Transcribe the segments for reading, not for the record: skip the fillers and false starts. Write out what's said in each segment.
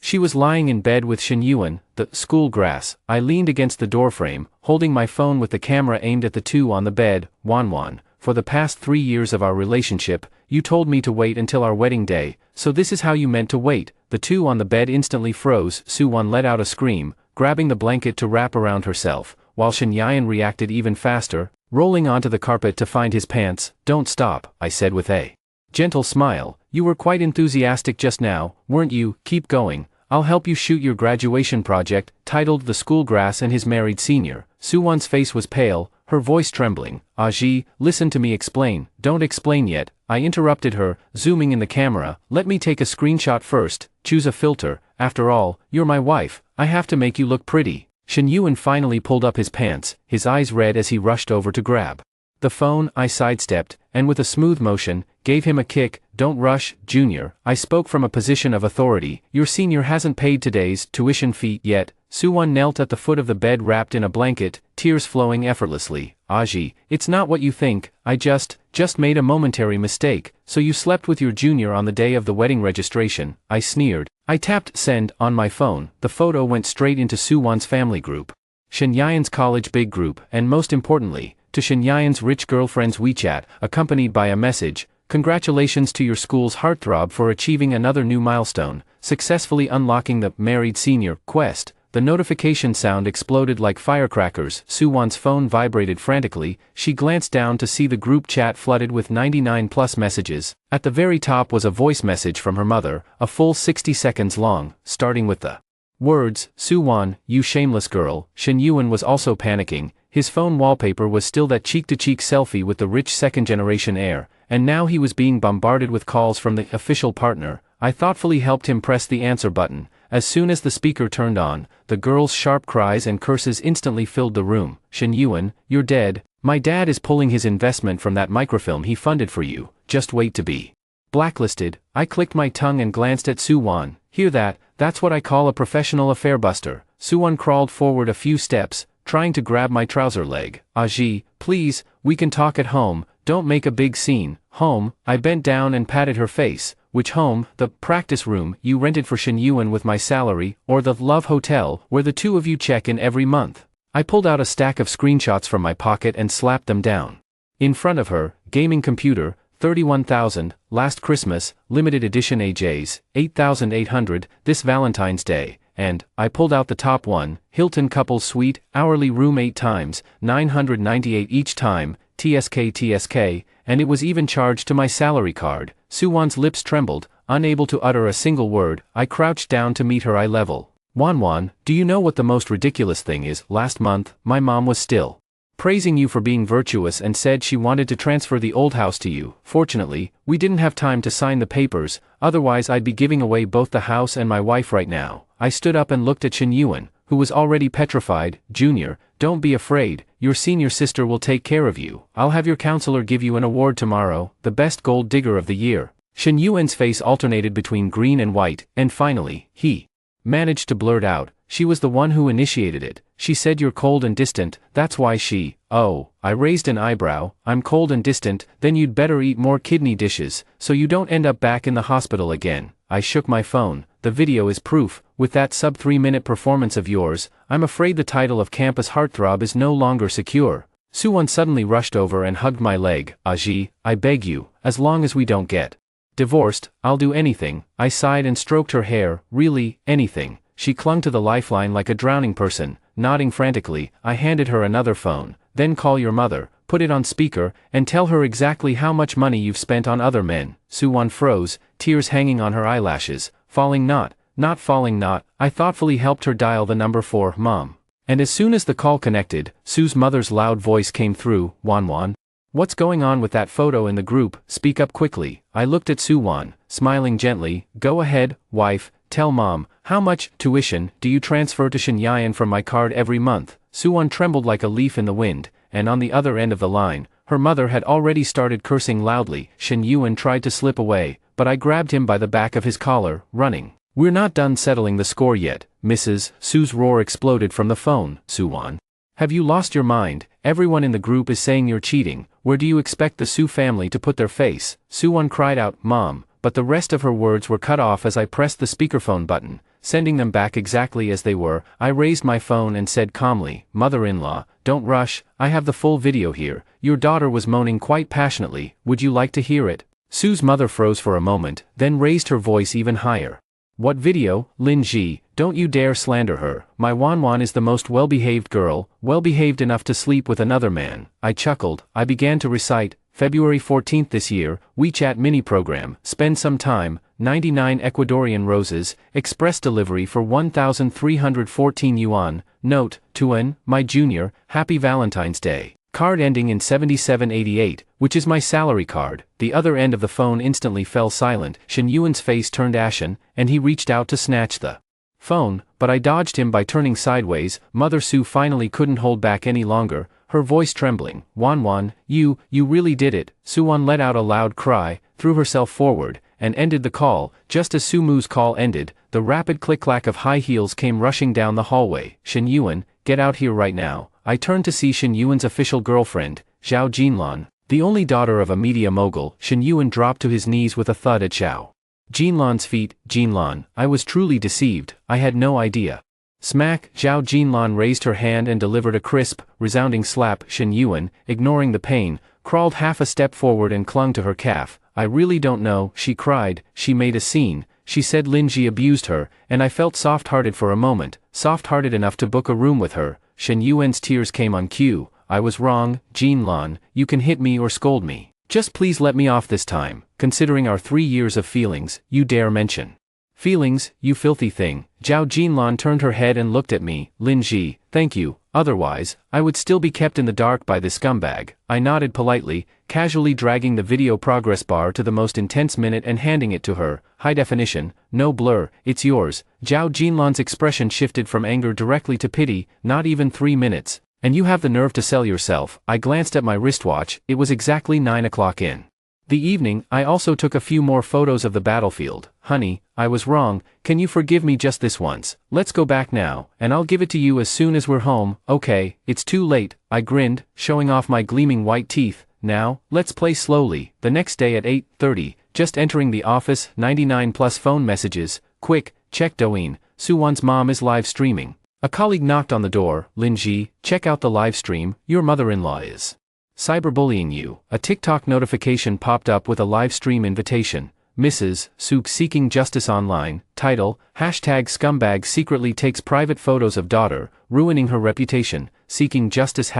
She was lying in bed with Shenyuan, the school grass. I leaned against the doorframe, holding my phone with the camera aimed at the two on the bed. Wanwan, for the past 3 years of our relationship, you told me to wait until our wedding day, so this is how you meant to wait. The two on the bed instantly froze. Suwon let out a scream, grabbing the blanket to wrap around herself, while Shenyuan reacted even faster, rolling onto the carpet to find his pants. Don't stop, I said with a gentle smile. You were quite enthusiastic just now, weren't you? Keep going. I'll help you shoot your graduation project, titled The School Grass and His Married Senior. Suwon's face was pale, her voice trembling. Aji, listen to me explain. Don't explain yet, I interrupted her, zooming in the camera. Let me take a screenshot first, choose a filter. After all, you're my wife, I have to make you look pretty. Shenyuan finally pulled up his pants, his eyes red as he rushed over to grab the phone. I sidestepped, and with a smooth motion, gave him a kick. Don't rush, Junior. I spoke from a position of authority. Your senior hasn't paid today's tuition fee yet. Suwon knelt at the foot of the bed wrapped in a blanket, tears flowing effortlessly. Aji, it's not what you think. I just made a momentary mistake. So you slept with your junior on the day of the wedding registration, I sneered. I tapped send on my phone. The photo went straight into Suwon's family group, Shenyuan's college big group, and most importantly, to Shenyuan's rich girlfriend's WeChat, accompanied by a message. Congratulations to your school's heartthrob for achieving another new milestone, successfully unlocking the married senior quest. The notification sound exploded like firecrackers. Suwon's phone vibrated frantically. She glanced down to see the group chat flooded with 99+ messages. At the very top was a voice message from her mother, a full 60 seconds long, starting with the words, Suwon, you shameless girl. Shenyuan was also panicking. His phone wallpaper was still that cheek-to-cheek selfie with the rich second-generation air, and now he was being bombarded with calls from the official partner. I thoughtfully helped him press the answer button. As soon as the speaker turned on, the girl's sharp cries and curses instantly filled the room. Shenyuan, you're dead. My dad is pulling his investment from that microfilm he funded for you. Just wait to be blacklisted. I clicked my tongue and glanced at Suwon. Hear that? That's what I call a professional affair buster. Suwon crawled forward a few steps, trying to grab my trouser leg. Aji, please, we can talk at home, don't make a big scene. Home? I bent down and patted her face. Which home? The practice room you rented for Shenyuan with my salary, or the Love Hotel, where the two of you check in every month? I pulled out a stack of screenshots from my pocket and slapped them down in front of her. Gaming computer, 31,000, last Christmas, limited edition AJs, 8,800, this Valentine's Day. And, I pulled out the top one, Hilton Couple Suite, hourly room 8 times, 998 each time, TSK, and it was even charged to my salary card. Suwon's lips trembled, unable to utter a single word. I crouched down to meet her eye level. Wanwan, do you know what the most ridiculous thing is? Last month, my mom was still praising you for being virtuous and said she wanted to transfer the old house to you. Fortunately, we didn't have time to sign the papers, otherwise I'd be giving away both the house and my wife right now. I stood up and looked at Shenyuan, who was already petrified. Junior, don't be afraid, your senior sister will take care of you. I'll have your counselor give you an award tomorrow, the best gold digger of the year. Shenyuan's face alternated between green and white, and finally, he managed to blurt out, she was the one who initiated it. She said you're cold and distant, that's why she… Oh, I raised an eyebrow. I'm cold and distant, then you'd better eat more kidney dishes, so you don't end up back in the hospital again. I shook my phone. The video is proof. With that sub 3-minute performance of yours, I'm afraid the title of campus heartthrob is no longer secure. Suwon suddenly rushed over and hugged my leg. Aji, I beg you, as long as we don't get divorced, I'll do anything. I sighed and stroked her hair. Really, anything. She clung to the lifeline like a drowning person, nodding frantically. I handed her another phone. Then call your mother, put it on speaker, and tell her exactly how much money you've spent on other men. Suwon froze, tears hanging on her eyelashes, falling not falling not. I thoughtfully helped her dial the number for Mom. And as soon as the call connected, Sue's mother's loud voice came through. Wanwan, what's going on with that photo in the group? Speak up quickly. I looked at Suwon, smiling gently. Go ahead, wife, tell Mom, how much tuition do you transfer to Shenyuan from my card every month? Suwon trembled like a leaf in the wind, and on the other end of the line, her mother had already started cursing loudly. Shenyuan tried to slip away, but I grabbed him by the back of his collar, running. We're not done settling the score yet, Mrs. Sue's roar exploded from the phone. Suwon, have you lost your mind? Everyone in the group is saying you're cheating. Where do you expect the Sue family to put their face? Suwon cried out, Mom, but the rest of her words were cut off as I pressed the speakerphone button. sending them back exactly as they were. I raised my phone and said calmly, "Mother-in-law, don't rush, I have the full video here. Your daughter was moaning quite passionately, would you like to hear it?" Sue's mother froze for a moment, then raised her voice even higher. "What video, Lin Ji? Don't you dare slander her. My Wanwan is the most well-behaved girl, well-behaved enough to sleep with another man." I chuckled. I began to recite, February 14th this year, WeChat mini program, spend some time, 99 Ecuadorian roses, express delivery for 1,314 yuan, note, Tuan, my junior, happy Valentine's Day. Card ending in 7788, which is my salary card. The other end of the phone instantly fell silent. Shen Yuan's face turned ashen, and he reached out to snatch the phone, but I dodged him by turning sideways. Mother Sue finally couldn't hold back any longer, her voice trembling. "Wanwan, you really did it." Suwan let out a loud cry, threw herself forward, and ended the call. Just as Su Mu's call ended, the rapid click-clack of high heels came rushing down the hallway. "Shen Yuan, get out here right now." I turned to see Shen Yuan's official girlfriend, Zhao Jinlan. The only daughter of a media mogul. Shen Yuan dropped to his knees with a thud at Zhao Jinlan's feet. "Jinlan, I was truly deceived, I had no idea." Smack! Zhao Jinlan raised her hand and delivered a crisp, resounding slap. Shen Yuan, ignoring the pain, crawled half a step forward and clung to her calf. "I really don't know," she cried. "She made a scene. She said Lin Ji abused her, and I felt soft-hearted for a moment, soft-hearted enough to book a room with her." Shen Yuan's tears came on cue. "I was wrong, Jinlan, you can hit me or scold me. Just please let me off this time. Considering our 3 years of feelings, you dare mention feelings, you filthy thing." Zhao Jinlan turned her head and looked at me. "Lin Ji, thank you, otherwise, I would still be kept in the dark by this scumbag." I nodded politely, casually dragging the video progress bar to the most intense minute and handing it to her. "High definition, no blur, it's yours." Zhao Jinlan's expression shifted from anger directly to pity. "Not even 3 minutes. And you have the nerve to sell yourself." I glanced at my wristwatch, it was exactly 9 o'clock in the evening. I also took a few more photos of the battlefield. "Honey, I was wrong, can you forgive me just this once? Let's go back now, and I'll give it to you as soon as we're home." "Okay, it's too late," I grinned, showing off my gleaming white teeth. "Now, let's play slowly." The next day at 8:30, just entering the office, 99 plus phone messages. "Quick, check Douyin, Suwan's mom is live streaming." A colleague knocked on the door. "Lin Ji, check out the live stream, your mother-in-law is cyberbullying you." A TikTok notification popped up with a live stream invitation. Mrs. Sook seeking justice online. Title, #scumbag secretly takes private photos of daughter, ruining her reputation. Seeking justice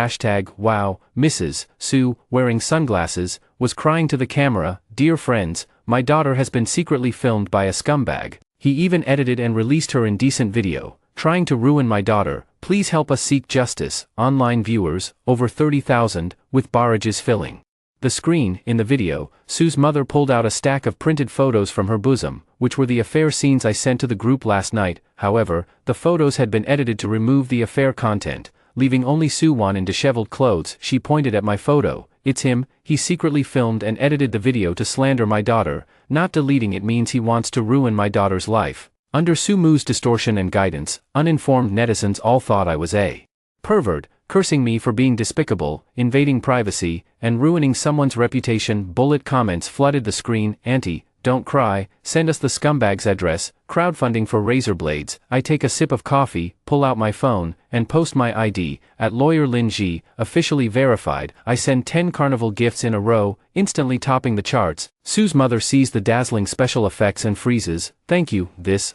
#wow. Mrs. Sue, wearing sunglasses, was crying to the camera. "Dear friends, my daughter has been secretly filmed by a scumbag. He even edited and released her indecent video, trying to ruin my daughter. Please help us seek justice." Online viewers, over 30,000, with barrages filling the screen. In the video, Sue's mother pulled out a stack of printed photos from her bosom, which were the affair scenes I sent to the group last night. However, the photos had been edited to remove the affair content, leaving only Suwan in disheveled clothes. She pointed at my photo. "It's him, he secretly filmed and edited the video to slander my daughter. Not deleting it means he wants to ruin my daughter's life." Under Su Mu's distortion and guidance, uninformed netizens all thought I was a pervert, cursing me for being despicable, invading privacy, and ruining someone's reputation. Bullet comments flooded the screen. "Auntie, don't cry, send us the scumbag's address, crowdfunding for razor blades." I take a sip of coffee, pull out my phone, and post my ID, at lawyer Lin Ji, officially verified. I send 10 carnival gifts in a row, instantly topping the charts. Sue's mother sees the dazzling special effects and freezes. "Thank you."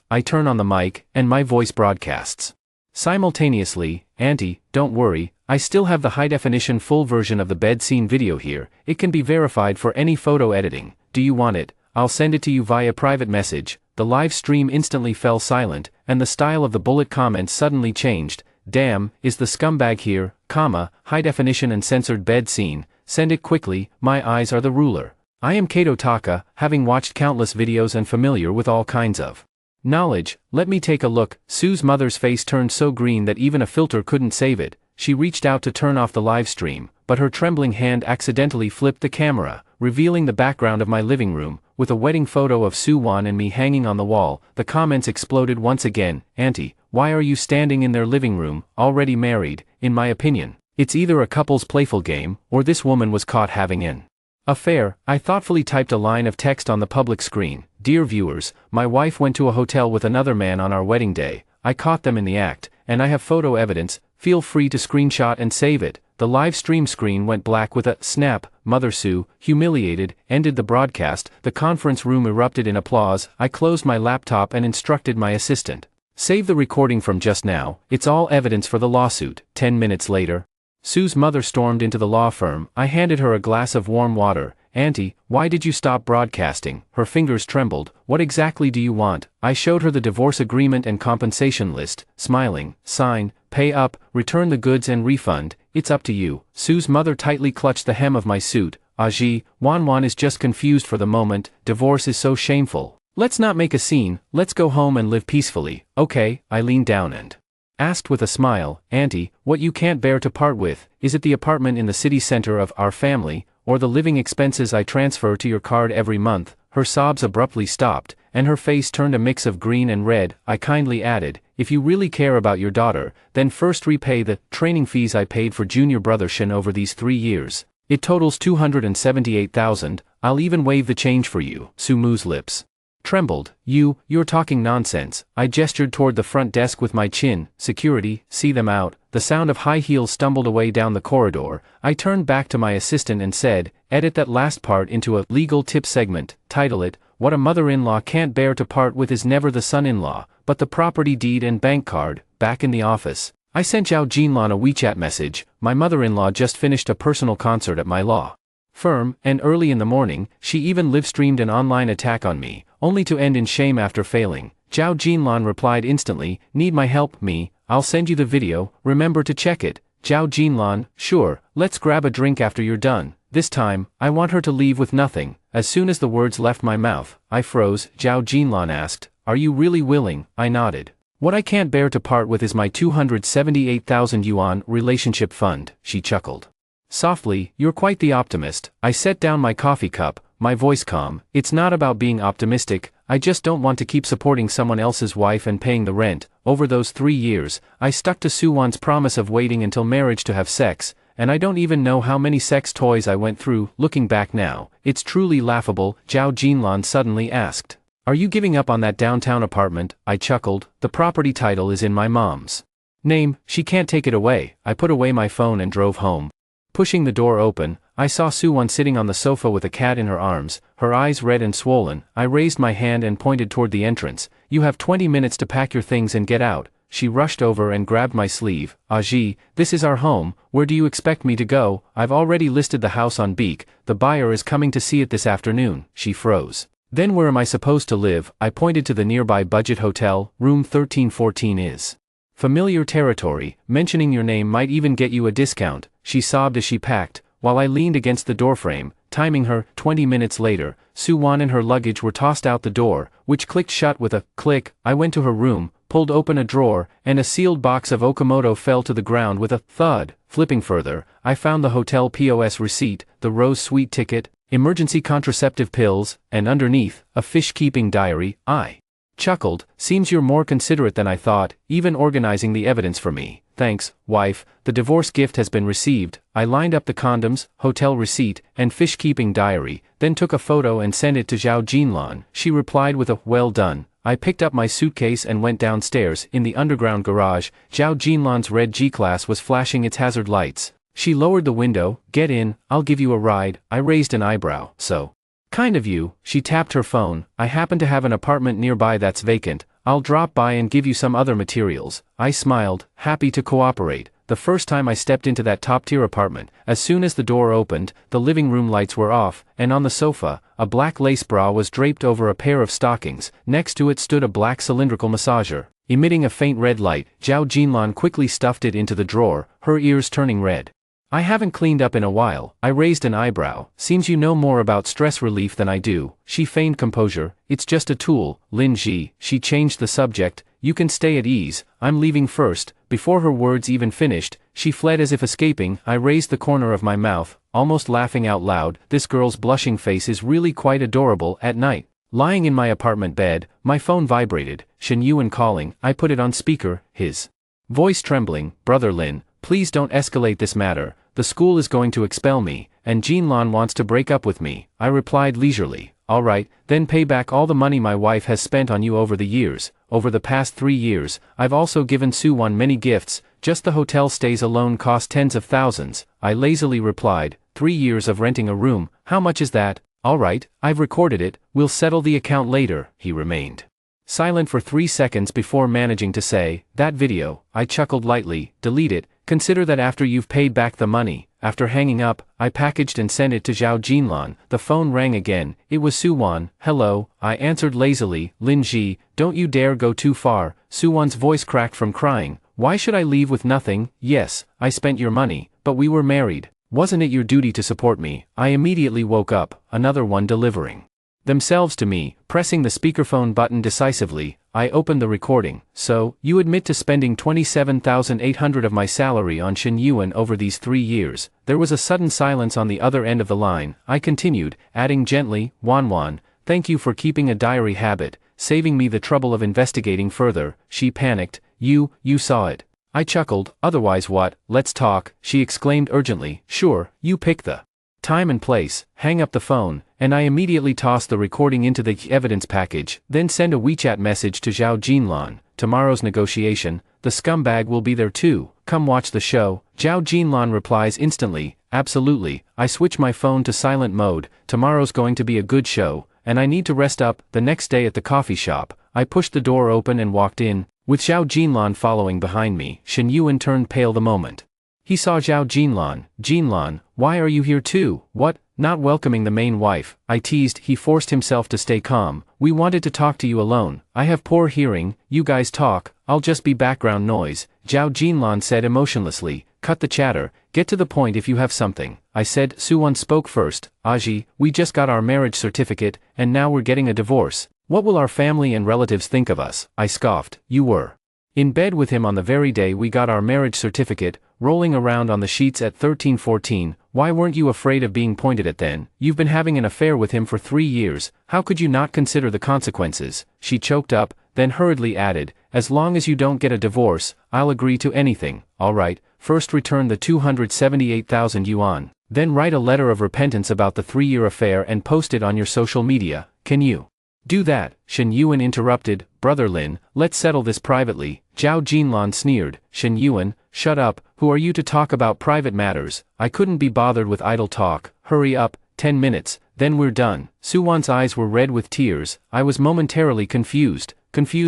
I turn on the mic, and my voice broadcasts simultaneously. "Auntie, don't worry, I still have the high-definition full version of the bed scene video here. It can be verified for any photo editing. Do you want it? I'll send it to you via private message." The live stream instantly fell silent, and the style of the bullet comments suddenly changed. "Damn, is the scumbag here, high definition and censored bed scene, send it quickly, my eyes are the ruler." I am Kato Taka, having watched countless videos and familiar with all kinds of knowledge. "Let me take a look." Sue's mother's face turned so green that even a filter couldn't save it. She reached out to turn off the live stream, but her trembling hand accidentally flipped the camera, revealing the background of my living room, with a wedding photo of Suwan and me hanging on the wall. The comments exploded once again. "Auntie, why are you standing in their living room, already married?" In my opinion, it's either a couple's playful game, or this woman was caught having an Affair. I thoughtfully typed a line of text on the public screen. Dear viewers, my wife went to a hotel with another man on our wedding day. I caught them in the act, and I have photo evidence. Feel free to screenshot and save it. The live stream screen went black with a snap. Mother Sue, humiliated, ended the broadcast. The conference room erupted in applause. I closed my laptop and instructed my assistant. Save the recording from just now. It's all evidence for the lawsuit. 10 minutes later, Sue's mother stormed into the law firm. I handed her a glass of warm water. Auntie, why did you stop broadcasting? Her fingers trembled. What exactly do you want? I showed her the divorce agreement and compensation list, smiling. Sign, pay up, return the goods and refund. It's up to you. Sue's mother tightly clutched the hem of my suit. Ajee, Wan is just confused for the moment. Divorce is so shameful. Let's not make a scene. Let's go home and live peacefully. Okay. I leaned down and asked with a smile, Auntie, what you can't bear to part with, is it the apartment in the city center of our family, or the living expenses I transfer to your card every month? Her sobs abruptly stopped, and her face turned a mix of green and red. I kindly added, if you really care about your daughter, then first repay the training fees I paid for junior brother Shin over these 3 years. It totals 278,000. I'll even waive the change for you. Sue Moo's lips trembled. You're talking nonsense. I gestured toward the front desk with my chin. Security, see them out. The sound of high heels stumbled away down the corridor. I turned back to my assistant and said, edit that last part into a legal tip segment. Title it, what a mother-in-law can't bear to part with is never the son-in-law, but the property deed and bank card. Back in the office, I sent Zhao Jinlan a WeChat message. My mother-in-law just finished a personal concert at my law firm, and early in the morning, she even live-streamed an online attack on me, only to end in shame after failing. Zhao Jinlan replied instantly, need my help? Me, I'll send you the video, remember to check it. Zhao Jinlan, sure, let's grab a drink after you're done. This time, I want her to leave with nothing. As soon as the words left my mouth, I froze. Zhao Jinlan asked, are you really willing? I nodded. What I can't bear to part with is my 278,000 yuan relationship fund, she chuckled softly. You're quite the optimist. I set down my coffee cup, my voice calm. It's not about being optimistic, I just don't want to keep supporting someone else's wife and paying the rent. Over those 3 years, I stuck to Suwon's promise of waiting until marriage to have sex, and I don't even know how many sex toys I went through. Looking back now, it's truly laughable. Zhao Jinlan suddenly asked, are you giving up on that downtown apartment? I chuckled. The property title is in my mom's name, she can't take it away. I put away my phone and drove home. Pushing the door open, I saw Suwon sitting on the sofa with a cat in her arms, her eyes red and swollen. I raised my hand and pointed toward the entrance. You have 20 minutes to pack your things and get out. She rushed over and grabbed my sleeve. Ajee, this is our home, where do you expect me to go? I've already listed the house on Beak, the buyer is coming to see it this afternoon. She froze. Then where am I supposed to live? I pointed to the nearby budget hotel. Room 1314 is familiar territory, mentioning your name might even get you a discount. She sobbed as she packed, while I leaned against the doorframe, timing her. 20 minutes later, Suwon and her luggage were tossed out the door, which clicked shut with a click. I went to her room, pulled open a drawer, and a sealed box of Okamoto fell to the ground with a thud. Flipping further, I found the hotel POS receipt, the Rose Suite ticket, emergency contraceptive pills, and underneath, a fish-keeping diary. I chuckled. Seems you're more considerate than I thought, even organizing the evidence for me. Thanks, wife, the divorce gift has been received. I lined up the condoms, hotel receipt, and fish-keeping diary, then took a photo and sent it to Zhao Jinlan. She replied with a, well done. I picked up my suitcase and went downstairs. In the underground garage, Zhao Jinlan's red G-Class was flashing its hazard lights. She lowered the window. Get in, I'll give you a ride. I raised an eyebrow. So kind of you. She tapped her phone. I happen to have an apartment nearby that's vacant. I'll drop by and give you some other materials. I smiled, happy to cooperate. The first time I stepped into that top-tier apartment, as soon as the door opened, the living room lights were off, and on the sofa, a black lace bra was draped over a pair of stockings. Next to it stood a black cylindrical massager. Emitting a faint red light, Zhao Jinlan quickly stuffed it into the drawer, her ears turning red. I haven't cleaned up in a while. I raised an eyebrow. Seems you know more about stress relief than I do. She feigned composure. It's just a tool, Lin Ji. She changed the subject. You can stay at ease. I'm leaving first. Before her words even finished, she fled as if escaping. I raised the corner of my mouth, almost laughing out loud. This girl's blushing face is really quite adorable. At night, lying in my apartment bed, my phone vibrated. Shen Yuan calling. I put it on speaker, his voice trembling. Brother Lin, please don't escalate this matter. the school is going to expel me, and Jinlan wants to break up with me, I replied leisurely. Alright, then pay back all the money my wife has spent on you over the years. Over the past 3 years, I've also given Suwon many gifts, just the hotel stays alone cost tens of thousands, I lazily replied. 3 years of renting a room, how much is that? Alright, I've recorded it, we'll settle the account later, he remained silent for 3 seconds before managing to say, that video, I chuckled lightly, delete it, consider that after you've paid back the money. After hanging up, I packaged and sent it to Zhao Jinlan. The phone rang again, it was Suwon. Hello, I answered lazily. Lin Ji, don't you dare go too far. Suwon's voice cracked from crying. Why should I leave with nothing? Yes, I spent your money, but we were married. Wasn't it your duty to support me? I immediately woke up, another one delivering themselves to me, pressing the speakerphone button decisively. I opened the recording. So, you admit to spending 27,800 of my salary on Shen Yuan over these 3 years. There was a sudden silence on the other end of the line. I continued, adding gently, Wanwan, thank you for keeping a diary habit, saving me the trouble of investigating further. She panicked. You saw it. I chuckled. Otherwise what? Let's talk, she exclaimed urgently. Sure, you pick the time and place, hang up the phone, and I immediately tossed the recording into the evidence package, then send a WeChat message to Zhao Jinlan. Tomorrow's negotiation, the scumbag will be there too, come watch the show. Zhao Jinlan replies instantly, absolutely. I switch my phone to silent mode. Tomorrow's going to be a good show, and I need to rest up. The next day at the coffee shop, I pushed the door open and walked in, with Zhao Jinlan following behind me. Shen Yuan turned pale the moment he saw Zhao Jinlan. Jinlan, why are you here too? What? Not welcoming the main wife, I teased. He forced himself to stay calm. We wanted to talk to you alone. I have poor hearing, you guys talk, I'll just be background noise. Zhao Jinlan said emotionlessly. Cut the chatter, get to the point if you have something. I said. Suwon spoke first. Aji, we just got our marriage certificate, and now we're getting a divorce. What will our family and relatives think of us? I scoffed. You were in bed with him on the very day we got our marriage certificate, rolling around on the sheets at 13-14, why weren't you afraid of being pointed at then? You've been having an affair with him for 3 years, how could you not consider the consequences? She choked up, then hurriedly added, as long as you don't get a divorce, I'll agree to anything. Alright, first return the 278,000 yuan, then write a letter of repentance about the 3-year affair and post it on your social media. Can you do that? Shen Yuan interrupted. Brother Lin, let's settle this privately. Zhao Jinlan sneered. Shen Yuan, shut up, who are you to talk about private matters? I couldn't be bothered with idle talk. Hurry up, 10 minutes, then we're done. Suwon's eyes were red with tears. I was momentarily confused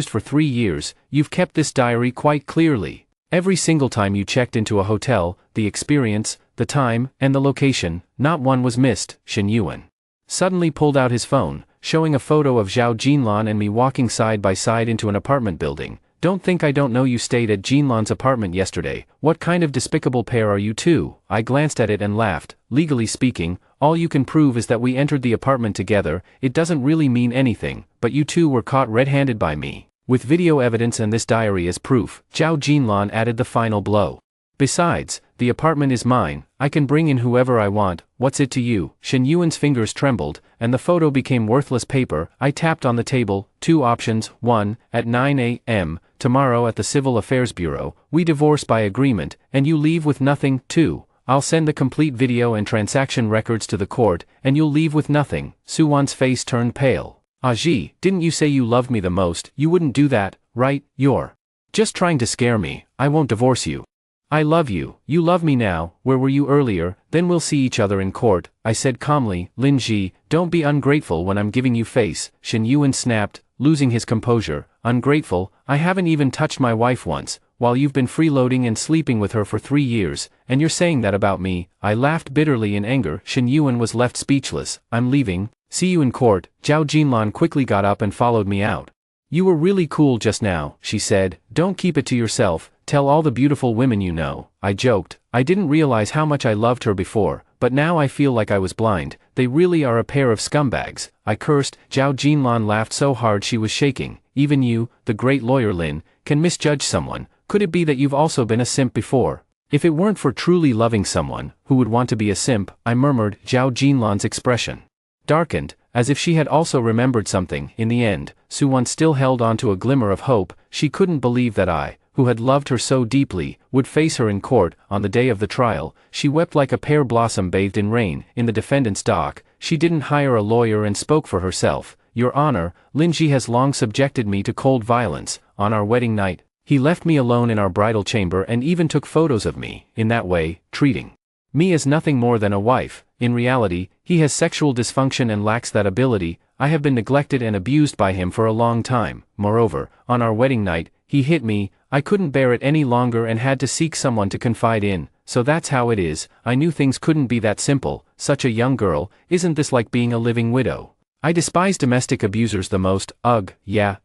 for 3 years. You've kept this diary quite clearly. Every single time you checked into a hotel, the experience, the time, and the location, not one was missed. Shen Yuan suddenly pulled out his phone, showing a photo of Zhao Jinlan and me walking side by side into an apartment building. Don't think I don't know you stayed at Jinlan's apartment yesterday. What kind of despicable pair are you two? I glanced at it and laughed. Legally speaking, all you can prove is that we entered the apartment together. It doesn't really mean anything, but you two were caught red-handed by me. With video evidence and this diary as proof, Zhao Jinlan added the final blow. Besides, the apartment is mine, I can bring in whoever I want. What's it to you? Shen Yuan's fingers trembled, and the photo became worthless paper. I tapped on the table. 2 options. 1, at 9 a.m. tomorrow at the Civil Affairs Bureau, we divorce by agreement, and you leave with nothing. 2, I'll send the complete video and transaction records to the court, and you'll leave with nothing. Suwon's face turned pale. Aji, didn't you say you loved me the most? You wouldn't do that, right? You're just trying to scare me. I won't divorce you. I love you, you love me now. Where were you earlier? Then we'll see each other in court, I said calmly. Lin Ji, don't be ungrateful when I'm giving you face. Shen Yuan snapped, losing his composure. Ungrateful? I haven't even touched my wife once, while you've been freeloading and sleeping with her for 3 years, and you're saying that about me. I laughed bitterly in anger. Shen Yuan was left speechless. I'm leaving. See you in court. Zhao Jinlan quickly got up and followed me out. You were really cool just now, she said. Don't keep it to yourself. Tell all the beautiful women you know. I joked. I didn't realize how much I loved her before, but now I feel like I was blind. They really are a pair of scumbags. I cursed. Zhao Jinlan laughed so hard she was shaking. Even you, the great lawyer Lin, can misjudge someone. Could it be that you've also been a simp before? If it weren't for truly loving someone, who would want to be a simp? I murmured. Zhao Jinlan's expression darkened, as if she had also remembered something. In the end, Suwon still held on to a glimmer of hope. She couldn't believe that I who had loved her so deeply, would face her in court. On the day of the trial, she wept like a pear blossom bathed in rain. In the defendant's dock, she didn't hire a lawyer and spoke for herself. Your Honor, Linji has long subjected me to cold violence. On our wedding night, he left me alone in our bridal chamber and even took photos of me, in that way, treating me as nothing more than a wife. In reality, he has sexual dysfunction and lacks that ability. I have been neglected and abused by him for a long time. Moreover, on our wedding night, he hit me. I couldn't bear it any longer and had to seek someone to confide in. So that's how it is. I knew things couldn't be that simple. Such a young girl. Isn't this like being a living widow? I despise domestic abusers the most. Ugh, yeah,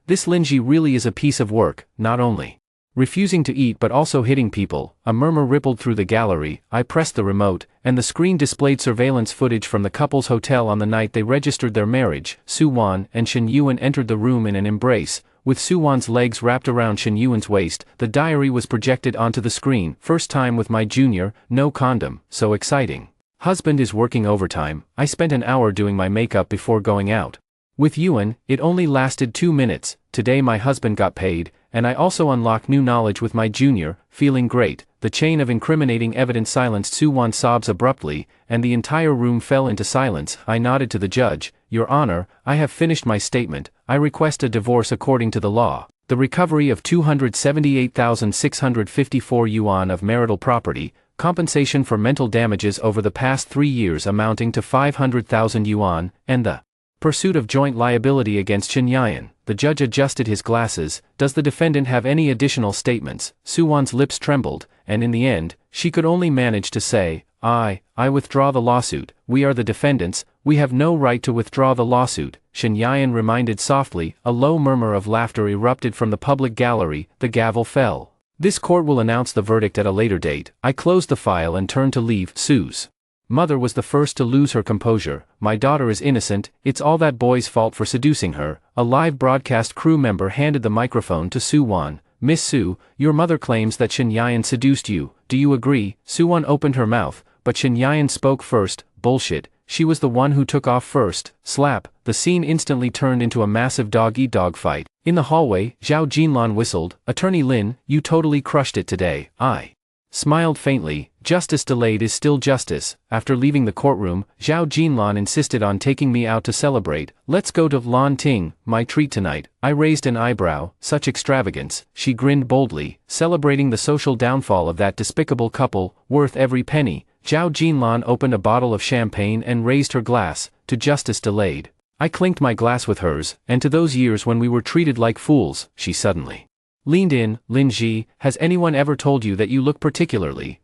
this Linji really is a piece of work, not only refusing to eat but also hitting people. A murmur rippled through the gallery. I pressed the remote, and the screen displayed surveillance footage from the couple's hotel on the night they registered their marriage. Su-won and Shen Yuan entered the room in an embrace. With Su-won's legs wrapped around Shen Yuan's waist, the diary was projected onto the screen. First time with my junior, no condom, so exciting. Husband is working overtime. I spent an hour doing my makeup before going out. With Yuan, it only lasted 2 minutes. Today my husband got paid, and I also unlocked new knowledge with my junior, feeling great. The chain of incriminating evidence silenced Su-won's sobs abruptly, and the entire room fell into silence. I nodded to the judge. Your Honor, I have finished my statement. I request a divorce according to the law. The recovery of 278,654 yuan of marital property, compensation for mental damages over the past 3 years amounting to 500,000 yuan, and the pursuit of joint liability against Shen Yan. The judge adjusted his glasses. Does the defendant have any additional statements? Su-won's lips trembled, and in the end, she could only manage to say, I withdraw the lawsuit. We are the defendants. We have no right to withdraw the lawsuit. Shen Yan reminded softly. A low murmur of laughter erupted from the public gallery. The gavel fell. This court will announce the verdict at a later date. I closed the file and turned to leave. Sue's mother was the first to lose her composure. My daughter is innocent. It's all that boy's fault for seducing her. A live broadcast crew member handed the microphone to Su-won. Miss Su, your mother claims that Shen Yan seduced you. Do you agree? Su-won opened her mouth, but Shen Yan spoke first. Bullshit. She was the one who took off first. Slap. The scene instantly turned into a massive dog-eat-dog fight. In the hallway, Zhao Jinlan whistled. Attorney Lin, you totally crushed it today. I smiled faintly. Justice delayed is still justice. After leaving the courtroom, Zhao Jinlan insisted on taking me out to celebrate. Let's go to Lan Ting, my treat tonight. I raised an eyebrow. Such extravagance. She grinned boldly, celebrating the social downfall of that despicable couple, worth every penny. Zhao Jinlan opened a bottle of champagne and raised her glass. To justice delayed. I clinked my glass with hers, and to those years when we were treated like fools. She suddenly leaned in. Linji, has anyone ever told you that you look particularly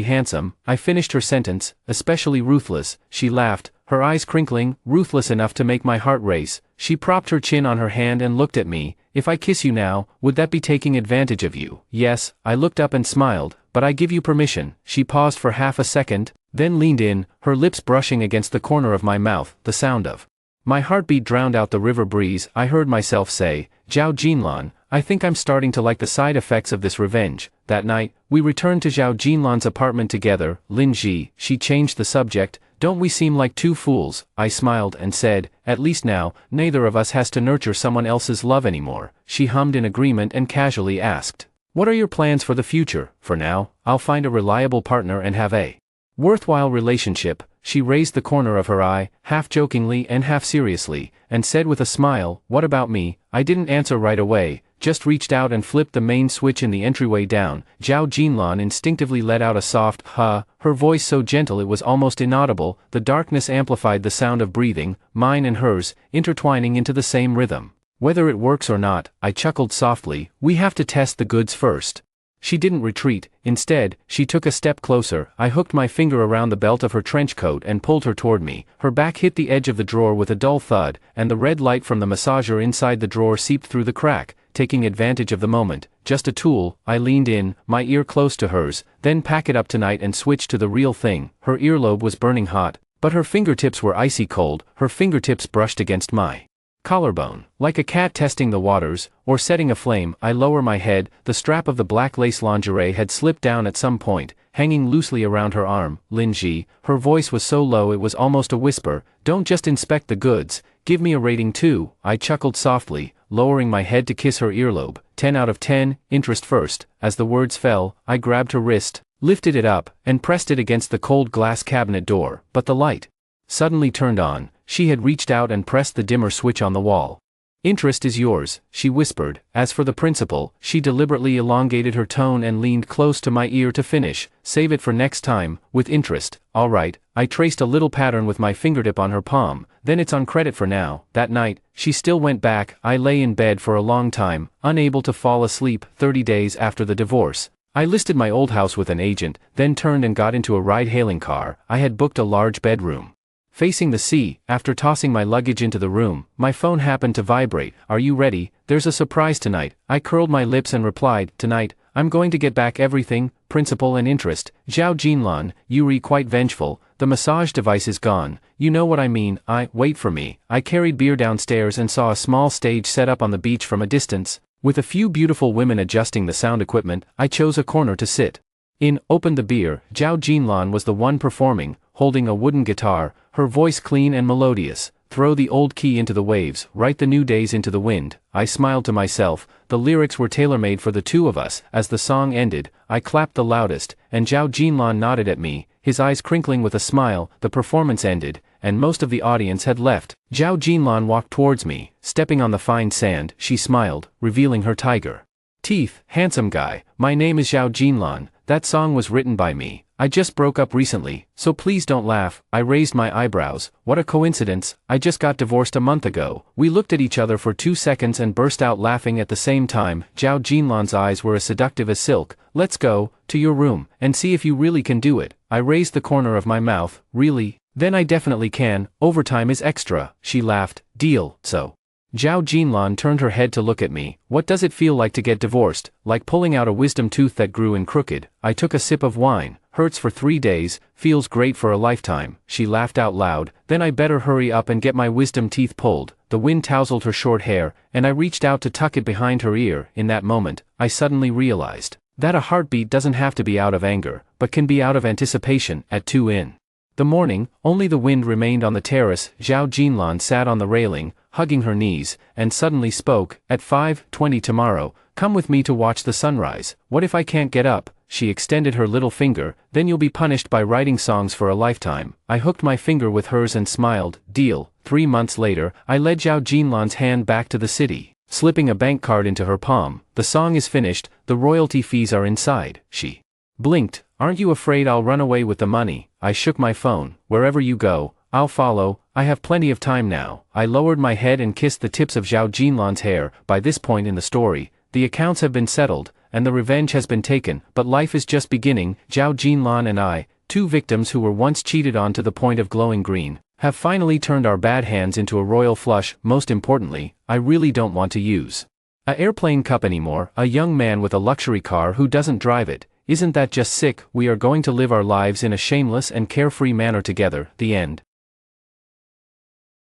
handsome? I finished her sentence. Especially ruthless. She laughed, her eyes crinkling, ruthless enough to make my heart race. She propped her chin on her hand and looked at me. If I kiss you now, would that be taking advantage of you? Yes. I looked up and smiled. But I give you permission. She paused for half a second, then leaned in, her lips brushing against the corner of my mouth. The sound of my heartbeat drowned out the river breeze. I heard myself say, Zhao Jinlan, I think I'm starting to like the side effects of this revenge. That night, we returned to Zhao Jinlan's apartment together. Linji, she changed the subject. Don't we seem like two fools? I smiled and said, at least now, neither of us has to nurture someone else's love anymore. She hummed in agreement and casually asked, what are your plans for the future? For now, I'll find a reliable partner and have a worthwhile relationship. She raised the corner of her eye, half jokingly and half seriously, and said with a smile, what about me? I didn't answer right away, just reached out and flipped the main switch in the entryway down. Zhao Jinlan instinctively let out a soft, huh, her voice so gentle it was almost inaudible. The darkness amplified the sound of breathing, mine and hers, intertwining into the same rhythm. Whether it works or not, I chuckled softly, we have to test the goods first. She didn't retreat. Instead, she took a step closer. I hooked my finger around the belt of her trench coat and pulled her toward me. Her back hit the edge of the drawer with a dull thud, and the red light from the massager inside the drawer seeped through the crack. Taking advantage of the moment, just a tool, I leaned in, my ear close to hers, then pack it up tonight and switch to the real thing. Her earlobe was burning hot, but her fingertips were icy cold. Her fingertips brushed against my collarbone. Like a cat testing the waters, or setting a flame, I lower my head. The strap of the black lace lingerie had slipped down at some point, hanging loosely around her arm. Linji, her voice was so low it was almost a whisper, don't just inspect the goods, give me a rating too. I chuckled softly, lowering my head to kiss her earlobe. 10 out of 10, interest first. As the words fell, I grabbed her wrist, lifted it up, and pressed it against the cold glass cabinet door, but the light suddenly turned on. She had reached out and pressed the dimmer switch on the wall. Interest is yours, she whispered. As for the principal, she deliberately elongated her tone and leaned close to my ear to finish. Save it for next time, with interest. All right, I traced a little pattern with my fingertip on her palm, then it's on credit for now. That night, she still went back. I lay in bed for a long time, unable to fall asleep. 30 days after the divorce, I listed my old house with an agent, then turned and got into a ride-hailing car. I had booked a large bedroom facing the sea. After tossing my luggage into the room, my phone happened to vibrate. Are you ready? There's a surprise tonight. I curled my lips and replied, tonight, I'm going to get back everything, principal and interest. Zhao Jinlan, Yuri quite vengeful. The massage device is gone. You know what I mean. Wait for me. I carried beer downstairs and saw a small stage set up on the beach from a distance. With a few beautiful women adjusting the sound equipment, I chose a corner to sit in. Opened the beer. Zhao Jinlan was the one performing, holding a wooden guitar, her voice clean and melodious. Throw the old key into the waves, write the new days into the wind. I smiled to myself. The lyrics were tailor-made for the two of us. As the song ended, I clapped the loudest, and Zhao Jinlan nodded at me, his eyes crinkling with a smile. The performance ended, and most of the audience had left. Zhao Jinlan walked towards me, stepping on the fine sand. She smiled, revealing her tiger teeth. Handsome guy, my name is Zhao Jinlan. That song was written by me. I just broke up recently, so please don't laugh. I raised my eyebrows. What a coincidence, I just got divorced a month ago. We looked at each other for 2 seconds and burst out laughing at the same time. Zhao Jinlan's eyes were as seductive as silk. Let's go to your room and see if you really can do it. I raised the corner of my mouth. Really? Then I definitely can. Overtime is extra. She laughed. Deal. So Zhao Jinlan turned her head to look at me. What does it feel like to get divorced? Like pulling out a wisdom tooth that grew in crooked. I took a sip of wine. Hurts for 3 days, feels great for a lifetime. She laughed out loud. Then I better hurry up and get my wisdom teeth pulled. The wind tousled her short hair, and I reached out to tuck it behind her ear. In that moment, I suddenly realized that a heartbeat doesn't have to be out of anger, but can be out of anticipation. At 2 in the morning, only the wind remained on the terrace. Zhao Jinlan sat on the railing, hugging her knees, and suddenly spoke. At 5:20 tomorrow, come with me to watch the sunrise. What if I can't get up? She extended her little finger. Then you'll be punished by writing songs for a lifetime. I hooked my finger with hers and smiled. Deal. 3 months later, I led Zhao Jinlan's hand back to the city, slipping a bank card into her palm. The song is finished, the royalty fees are inside. She blinked. Aren't you afraid I'll run away with the money? I shook my phone. Wherever you go, I'll follow. I have plenty of time now. I lowered my head and kissed the tips of Zhao Jinlan's hair. By this point in the story, the accounts have been settled, and the revenge has been taken, but life is just beginning. Zhao Jinlan and I, 2 victims who were once cheated on to the point of glowing green, have finally turned our bad hands into a royal flush. Most importantly, I really don't want to use an airplane cup anymore. A young man with a luxury car who doesn't drive it. Isn't that just sick? We are going to live our lives in a shameless and carefree manner together. The end.